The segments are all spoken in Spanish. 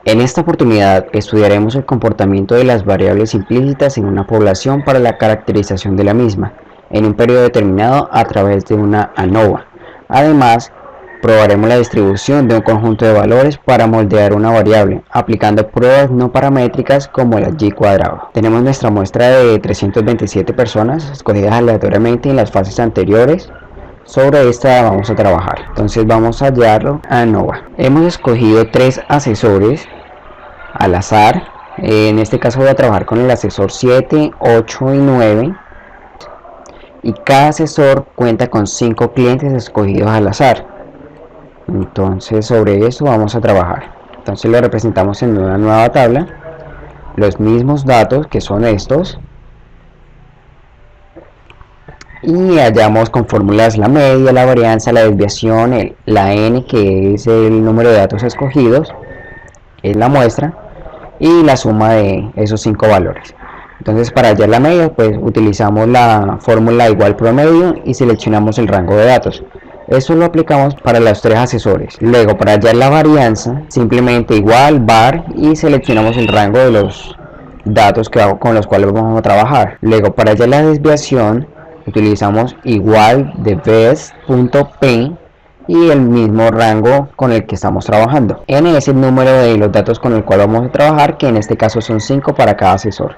En esta oportunidad estudiaremos el comportamiento de las variables implícitas en una población para la caracterización de la misma, en un periodo determinado a través de una ANOVA. Además, probaremos la distribución de un conjunto de valores para moldear una variable, aplicando pruebas no paramétricas como el y cuadrado. Tenemos nuestra muestra de 327 personas escogidas aleatoriamente en las fases anteriores. Sobre esta vamos a trabajar. Entonces vamos a hallarlo a ANOVA. Hemos escogido 3 asesores al azar. En este caso voy a trabajar con el asesor 7, 8 y 9. Y cada asesor cuenta con 5 clientes escogidos al azar. Entonces sobre eso vamos a trabajar. Entonces lo representamos en una nueva tabla. Los mismos datos, que son estos. Y hallamos con fórmulas la media, la varianza, la desviación, la n, que es el número de datos escogidos, que es la muestra, y la suma de esos 5 valores. Entonces para hallar la media, pues utilizamos la fórmula igual promedio y seleccionamos el rango de datos. Eso lo aplicamos para los 3 asesores. Luego, para hallar la varianza, simplemente igual var y seleccionamos el rango de los datos con los cuales vamos a trabajar. Luego, para hallar la desviación, utilizamos igual de best.p y el mismo rango con el que estamos trabajando. N es el número de los datos con el cual vamos a trabajar, que en este caso son 5 para cada asesor.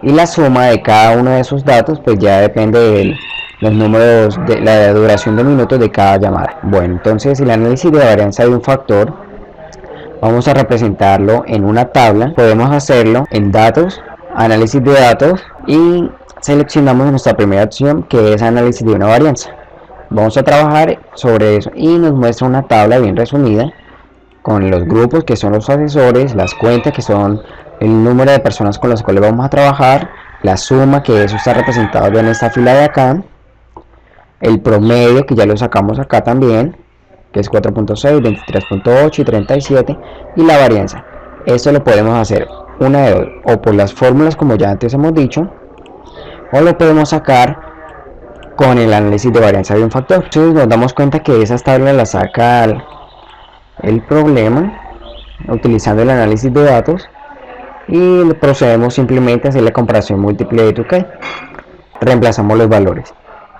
Y la suma de cada uno de esos datos pues ya depende de los números de la duración de minutos de cada llamada. Bueno, entonces el análisis de varianza de un factor vamos a representarlo en una tabla. Podemos hacerlo en datos, análisis de datos, y seleccionamos nuestra primera opción, que es análisis de una varianza. Vamos a trabajar sobre eso y nos muestra una tabla bien resumida con los grupos, que son los asesores, las cuentas, que son el número de personas con las cuales vamos a trabajar, la suma, que eso está representado en esta fila de acá, el promedio, que ya lo sacamos acá también, que es 4.6, 23.8 y 37, y la varianza. Esto lo podemos hacer una de dos, o por las fórmulas como ya antes hemos dicho, o lo podemos sacar con el análisis de varianza de un factor. Entonces nos damos cuenta que esas tablas las saca el problema utilizando el análisis de datos, y procedemos simplemente a hacer la comparación múltiple de Tukey. Reemplazamos los valores.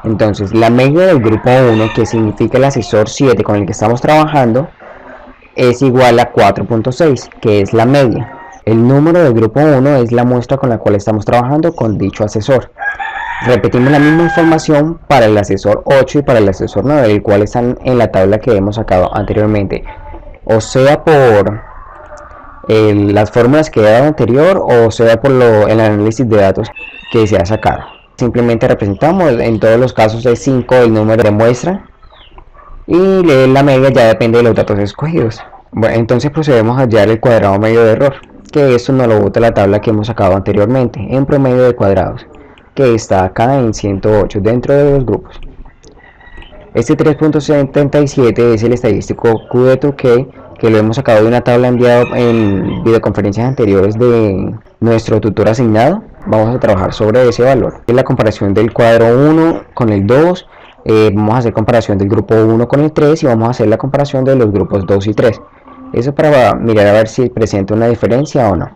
Entonces la media del grupo 1, que significa el asesor 7 con el que estamos trabajando, es igual a 4.6, que es la media. El número del grupo 1 es la muestra con la cual estamos trabajando con dicho asesor. Repetimos la misma información para el asesor 8 y para el asesor 9, el cual están en la tabla que hemos sacado anteriormente, o sea por las fórmulas que he dado anterior, o sea por el análisis de datos que se ha sacado. Simplemente representamos, en todos los casos es 5 el número de muestra, y la media ya depende de los datos escogidos. Bueno, entonces procedemos a hallar el cuadrado medio de error, que esto nos lo bota la tabla que hemos sacado anteriormente en promedio de cuadrados, que está acá en 108 dentro de los grupos. Este 3.77 es el estadístico Q de Tukey, que lo hemos sacado de una tabla enviada en videoconferencias anteriores de nuestro tutor asignado. Vamos a trabajar sobre ese valor. Es la comparación del cuadro 1 con el 2, vamos a hacer comparación del grupo 1 con el 3 y vamos a hacer la comparación de los grupos 2 y 3. Eso para mirar a ver si presenta una diferencia o no.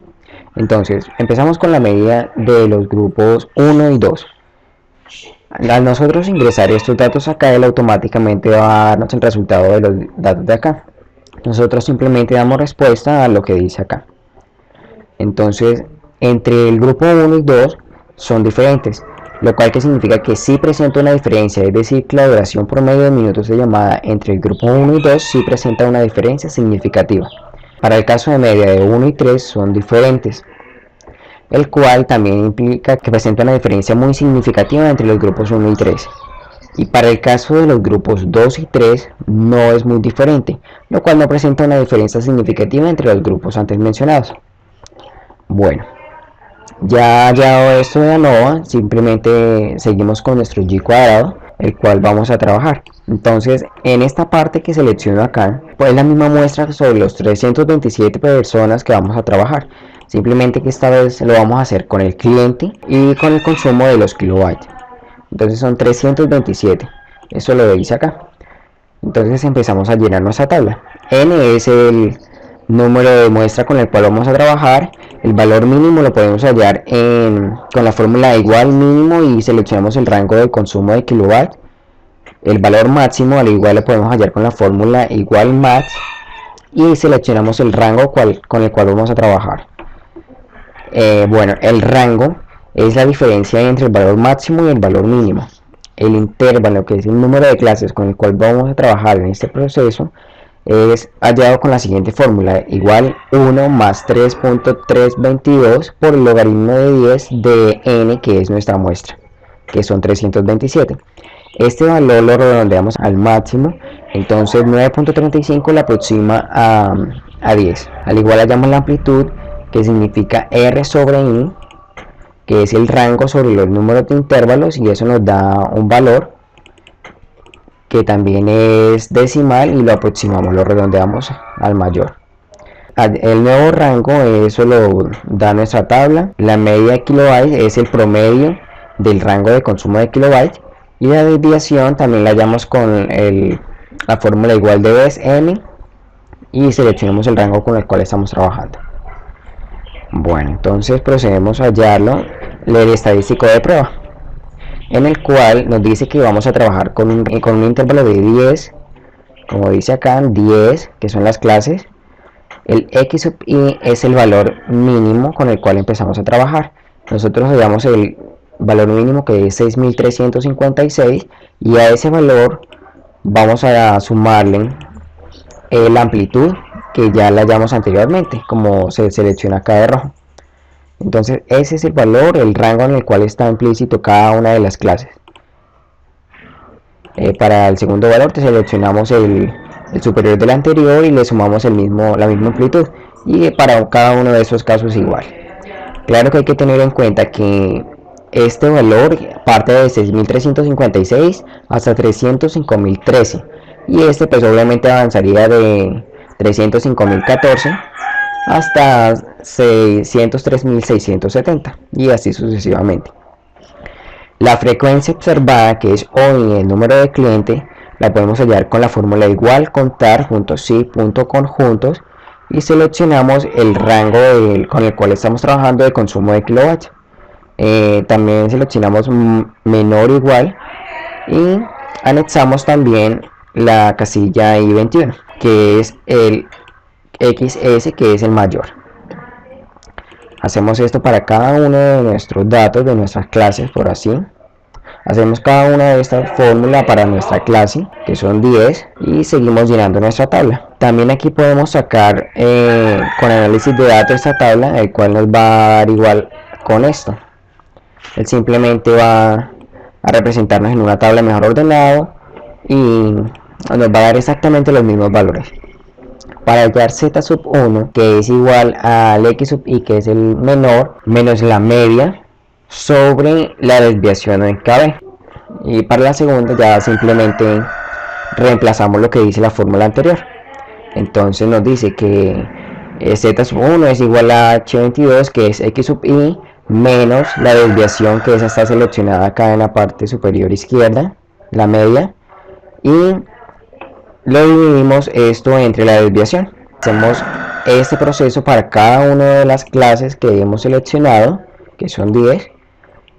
Entonces, empezamos con la medida de los grupos 1 y 2. Al nosotros ingresar estos datos acá, él automáticamente va a darnos el resultado de los datos de acá. Nosotros simplemente damos respuesta a lo que dice acá. Entonces, entre el grupo 1 y 2 son diferentes, lo cual que significa que sí presenta una diferencia, es decir, que la duración promedio de minutos de llamada entre el grupo 1 y 2 sí presenta una diferencia significativa. Para el caso de media de 1 y 3 son diferentes, el cual también implica que presenta una diferencia muy significativa entre los grupos 1 y 3. Y para el caso de los grupos 2 y 3 no es muy diferente, lo cual no presenta una diferencia significativa entre los grupos antes mencionados. Bueno, ya hallado esto de ANOVA, simplemente seguimos con nuestro y cuadrado, el cual vamos a trabajar. Entonces, en esta parte que selecciono acá, pues la misma muestra sobre los 327 personas que vamos a trabajar. Simplemente que esta vez lo vamos a hacer con el cliente y con el consumo de los kilobytes. Entonces son 327, eso lo dice acá. Entonces empezamos a llenar nuestra tabla. N es número de muestra con el cual vamos a trabajar. El valor mínimo lo podemos hallar con la fórmula igual mínimo y seleccionamos el rango de consumo de kilowatt. El valor máximo al igual lo podemos hallar con la fórmula igual max y seleccionamos el rango con el cual vamos a trabajar. Bueno, el rango es la diferencia entre el valor máximo y el valor mínimo. El intervalo, que es el número de clases con el cual vamos a trabajar en este proceso, es hallado con la siguiente fórmula: igual 1 más 3.322 por el logaritmo de 10 de n, que es nuestra muestra, que son 327. Este valor lo redondeamos al máximo, entonces 9.35 le aproxima a 10. Al igual hallamos la amplitud, que significa r sobre i, que es el rango sobre los números de intervalos, y eso nos da un valor que también es decimal y lo aproximamos, lo redondeamos al mayor. El nuevo rango, eso lo da nuestra tabla. La media de kilobytes es el promedio del rango de consumo de kilobytes, y la desviación también la hallamos con la fórmula igual de vez n, y seleccionamos el rango con el cual estamos trabajando. Bueno, entonces procedemos a hallarlo, el estadístico de prueba, en el cual nos dice que vamos a trabajar con un intervalo de 10, como dice acá, 10, que son las clases. El x sub i es el valor mínimo con el cual empezamos a trabajar. Nosotros hallamos el valor mínimo, que es 6356, y a ese valor vamos a sumarle la amplitud, que ya la hallamos anteriormente, como se selecciona acá de rojo. Entonces ese es el valor, el rango en el cual está implícito cada una de las clases. Para el segundo valor te seleccionamos el superior del anterior y le sumamos la misma amplitud, y para cada uno de esos casos igual. Claro que hay que tener en cuenta que este valor parte de 6356 hasta 305.013, y este pues obviamente avanzaría de 305.014 hasta 603.670, y así sucesivamente. La frecuencia observada, que es hoy el número de cliente, la podemos hallar con la fórmula igual contar.si.conjuntos, y seleccionamos el rango con el cual estamos trabajando de consumo de kilovatios. También seleccionamos menor o igual, y anexamos también la casilla I21, que es el XS, que es el mayor. Hacemos esto para cada uno de nuestros datos de nuestras clases, por así. Hacemos cada una de estas fórmulas para nuestra clase, que son 10, y seguimos llenando nuestra tabla. También aquí podemos sacar con análisis de datos esta tabla, el cual nos va a dar igual con esto. Él simplemente va a representarnos en una tabla mejor ordenado y nos va a dar exactamente los mismos valores. Para hallar z sub 1, que es igual al x sub i, que es el menor, menos la media sobre la desviación en KB. Y para la segunda ya simplemente reemplazamos lo que dice la fórmula anterior. Entonces nos dice que z sub 1 es igual a h22, que es x sub i, menos la desviación, que esa está seleccionada acá en la parte superior izquierda, la media, y lo dividimos esto entre la desviación. Hacemos este proceso para cada una de las clases que hemos seleccionado, que son 10,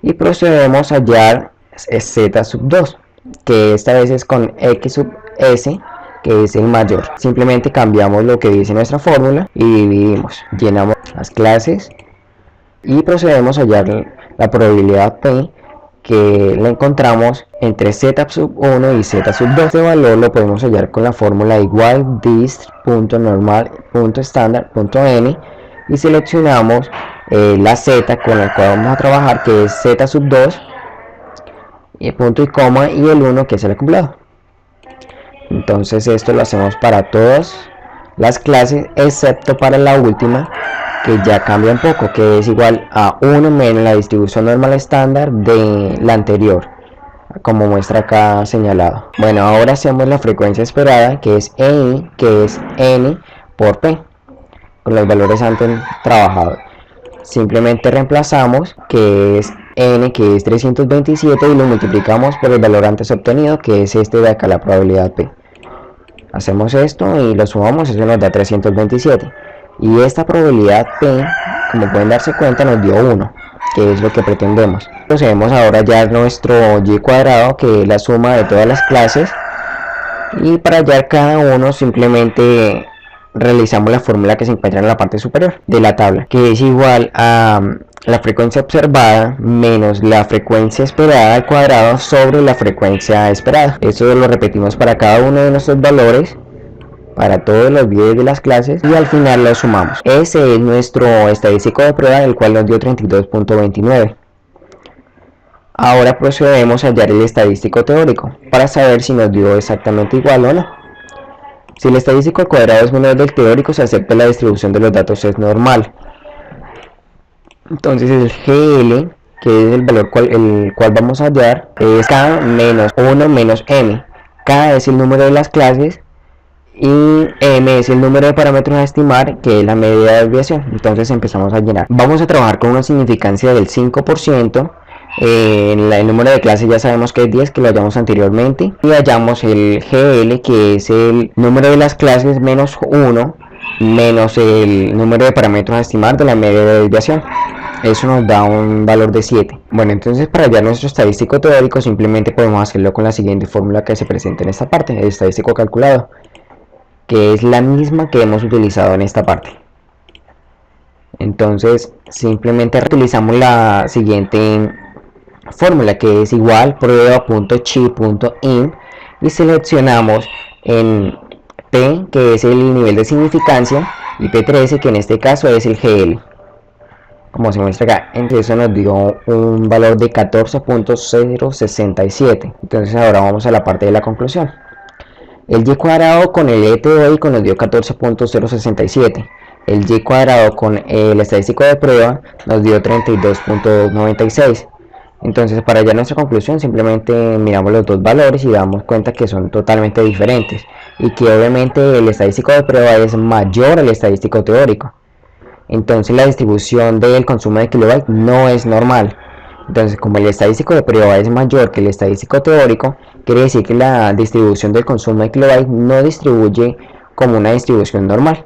y procedemos a hallar z sub 2, que esta vez es con x sub s, que es el mayor. Simplemente cambiamos lo que dice nuestra fórmula y dividimos, llenamos las clases y procedemos a hallar la probabilidad P, que la encontramos entre z sub 1 y z sub 2. Este valor lo podemos hallar con la fórmula igual dist.normal.standard.n, y seleccionamos la z con la cual vamos a trabajar, que es z sub 2, y punto y coma, y el 1, que es el acumulado. Entonces esto lo hacemos para todas las clases excepto para la última, que ya cambia un poco, que es igual a 1 menos la distribución normal estándar de la anterior, como muestra acá señalado. Bueno, ahora hacemos la frecuencia esperada, que es EI, que es N por P, con los valores antes trabajados. Simplemente reemplazamos, que es N, que es 327, y lo multiplicamos por el valor antes obtenido, que es este de acá, la probabilidad P. Hacemos esto y lo sumamos, eso nos da 327. Y esta probabilidad P, como pueden darse cuenta, nos dio 1, que es lo que pretendemos. Procedemos ahora ya a nuestro y cuadrado, que es la suma de todas las clases. Y para hallar cada uno simplemente realizamos la fórmula que se encuentra en la parte superior de la tabla, que es igual a la frecuencia observada menos la frecuencia esperada al cuadrado sobre la frecuencia esperada. Esto lo repetimos para cada uno de nuestros valores, para todos los videos de las clases, y al final lo sumamos. Ese es nuestro estadístico de prueba, el cual nos dio 32.29. Ahora procedemos a hallar el estadístico teórico para saber si nos dio exactamente igual o no. Si el estadístico al cuadrado es menor del teórico, se acepta la distribución de los datos es normal. Entonces el GL, que es el valor el cual vamos a hallar, es K menos 1 menos M. K es el número de las clases y M es el número de parámetros a estimar, que es la media de desviación. Entonces empezamos a llenar. Vamos a trabajar con una significancia del 5%. El número de clases ya sabemos que es 10, que lo hallamos anteriormente, y hallamos el GL, que es el número de las clases menos 1 menos el número de parámetros a estimar de la media de desviación. Eso nos da un valor de 7. Bueno, entonces para hallar nuestro estadístico teórico simplemente podemos hacerlo con la siguiente fórmula que se presenta en esta parte, el estadístico calculado, que es la misma que hemos utilizado en esta parte. Entonces simplemente reutilizamos la siguiente fórmula, que es igual prueba.chi.in, y seleccionamos en P, que es el nivel de significancia, y P13, que en este caso es el GL, como se muestra acá. Entonces eso nos dio un valor de 14.067. Entonces ahora vamos a la parte de la conclusión. El y cuadrado con el e teórico nos dio 14.067. El y cuadrado con el estadístico de prueba nos dio 32.96. Entonces para hallar nuestra conclusión simplemente miramos los dos valores y damos cuenta que son totalmente diferentes, y que obviamente el estadístico de prueba es mayor al estadístico teórico. Entonces la distribución del consumo de kilobytes no es normal. Entonces, como el estadístico de prueba es mayor que el estadístico teórico, quiere decir que la distribución del consumo de kilobytes no distribuye como una distribución normal.